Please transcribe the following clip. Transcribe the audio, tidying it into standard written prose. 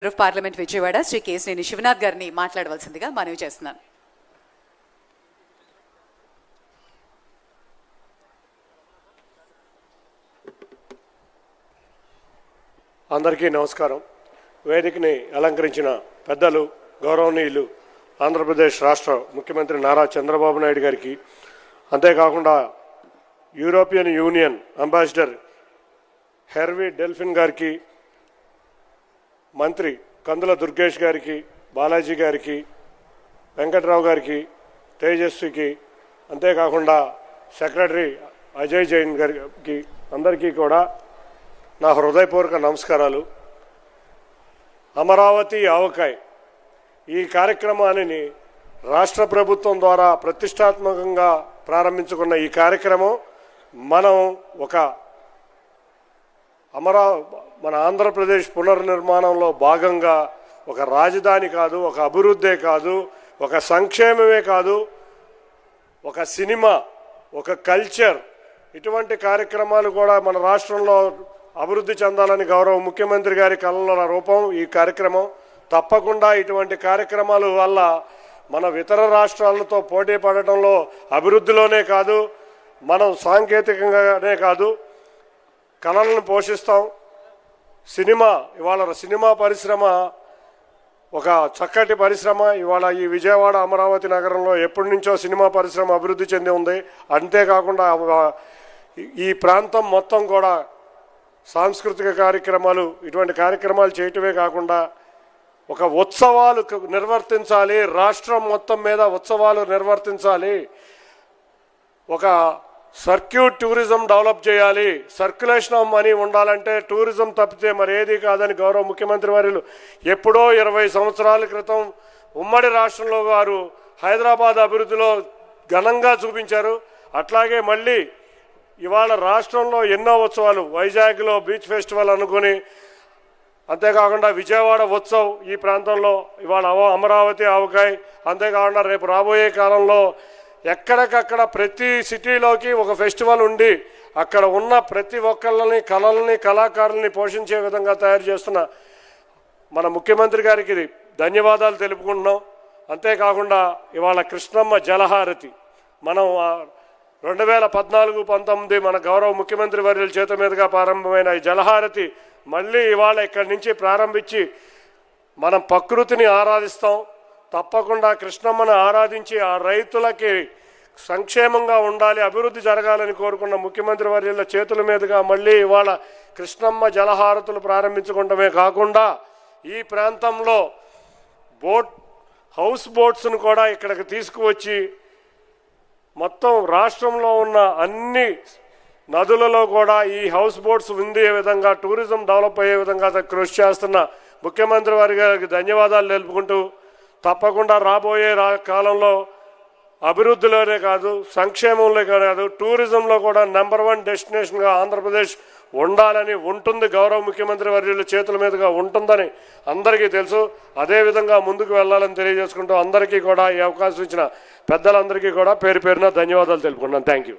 Of parliament Vijayawada Shri Kesineni Sivanath గారిని మాట్లాడవలసిందిగా మనవి చేస్తున్నాను. అందరికీ నమస్కారం. వేదికని అలంకరించిన పెద్దలు, గౌరవనీయులు ఆంధ్రప్రదేశ్ రాష్ట్ర ముఖ్యమంత్రి నారా చంద్రబాబు నాయుడు గారికి, అంతేకాకుండా యూరోపియన్ యూనియన్ అంబాసిడర్ హెర్వీ డెల్ఫిన్ గారికి, మంత్రి కందుల దుర్గేష్ గారికి, బాలాజీ గారికి, వెంకట్రావు గారికి, తేజస్వికి, అంతేకాకుండా సెక్రటరీ అజయ్ జైన్ గారికి అందరికీ కూడా నా హృదయపూర్వక నమస్కారాలు. అమరావతి ఆవకాయ్ ఈ కార్యక్రమాన్ని రాష్ట్ర ప్రభుత్వం ద్వారా ప్రతిష్టాత్మకంగా ప్రారంభించుకున్న ఈ కార్యక్రమం మనం మన ఆంధ్రప్రదేశ్ పునర్నిర్మాణంలో భాగంగా ఒక రాజధాని కాదు, ఒక అభివృద్ధే కాదు, ఒక సంక్షేమమే కాదు, ఒక సినిమా, ఒక కల్చర్, ఇటువంటి కార్యక్రమాలు కూడా మన రాష్ట్రంలో అభివృద్ధి చెందాలని గౌరవ ముఖ్యమంత్రి గారి కళల రూపం ఈ కార్యక్రమం. తప్పకుండా ఇటువంటి కార్యక్రమాల వల్ల మన ఇతర రాష్ట్రాలతో పోటీ పడటంలో అభివృద్ధిలోనే కాదు, మనం సాంకేతికంగానే కాదు, కళలను పోషిస్తాం. ఇవాళ సినిమా పరిశ్రమ ఒక చక్కటి పరిశ్రమ. ఇవాళ ఈ విజయవాడ అమరావతి నగరంలో ఎప్పటి నుంచో సినిమా పరిశ్రమ అభివృద్ధి చెంది ఉంది. అంతేకాకుండా ఈ ప్రాంతం మొత్తం కూడా సాంస్కృతిక కార్యక్రమాలు, ఇటువంటి కార్యక్రమాలు చేయటమే కాకుండా ఒక ఉత్సవాలు నిర్వర్తించాలి, రాష్ట్రం మొత్తం మీద ఉత్సవాలు నిర్వర్తించాలి, ఒక సర్క్యూట్ టూరిజం డెవలప్ చేయాలి, సర్క్యులేషన్ ఆఫ్ మనీ ఉండాలంటే టూరిజం తప్పితే మరి ఏది కాదని గౌరవ ముఖ్యమంత్రి వర్యులు ఎప్పుడో 20 సంవత్సరాల క్రితం ఉమ్మడి రాష్ట్రంలో వారు హైదరాబాద్ అభివృద్ధిలో ఘనంగా చూపించారు. అట్లాగే మళ్ళీ ఇవాళ రాష్ట్రంలో ఎన్నో ఉత్సవాలు, వైజాగ్లో బీచ్ ఫెస్టివల్ అనుకుని, అంతేకాకుండా విజయవాడ ఉత్సవ్ ఈ ప్రాంతంలో ఇవాళ అమరావతి ఆవకాయ్, అంతేకాకుండా రేపు రాబోయే కాలంలో ఎక్కడికక్కడ ప్రతి సిటీలోకి ఒక ఫెస్టివల్ ఉండి అక్కడ ఉన్న ప్రతి ఒక్కళ్ళని, కళల్ని, కళాకారుల్ని పోషించే విధంగా తయారు చేస్తున్న మన ముఖ్యమంత్రి గారికి ధన్యవాదాలు తెలుపుకుంటున్నాం. అంతేకాకుండా ఇవాళ కృష్ణమ్మ జలహారతి మనం 2014-19 మన గౌరవ ముఖ్యమంత్రి వర్యుల చేతుల మీదుగా ప్రారంభమైన ఈ జలహారతి మళ్ళీ ఇవాళ ఇక్కడి నుంచి ప్రారంభించి మనం ప్రకృతిని ఆరాధిస్తాం. తప్పకుండా కృష్ణమ్మను ఆరాధించి ఆ రైతులకి సంక్షేమంగా ఉండాలి, అభివృద్ధి జరగాలని కోరుకున్న ముఖ్యమంత్రి వర్యుల చేతుల మీదుగా మళ్ళీ ఇవాళ కృష్ణమ్మ జలహారతులు ప్రారంభించుకోవడమే కాకుండా ఈ ప్రాంతంలో హౌస్ బోట్స్ను కూడా ఇక్కడికి తీసుకువచ్చి మొత్తం రాష్ట్రంలో ఉన్న అన్ని నదులలో కూడా ఈ హౌస్ బోట్స్ ఉండే విధంగా, టూరిజం డెవలప్ అయ్యే విధంగా కృషి చేస్తున్న ముఖ్యమంత్రి వారి గారికి ధన్యవాదాలు తెలుపుకుంటూ, తప్పకుండా రాబోయే కాలంలో అభివృద్ధిలోనే కాదు, సంక్షేమంలో కాదు, టూరిజంలో కూడా నెంబర్ 1 డెస్టినేషన్గా ఆంధ్రప్రదేశ్ ఉండాలని, ఉంటుంది, గౌరవ ముఖ్యమంత్రి వర్యుల చేతుల మీదుగా ఉంటుందని అందరికీ తెలుసు. అదేవిధంగా ముందుకు వెళ్ళాలని తెలియజేసుకుంటూ అందరికీ కూడా ఈ అవకాశం ఇచ్చిన పెద్దలందరికీ కూడా పేరు పేరున ధన్యవాదాలు తెలుపుకుంటున్నాను. Thank you.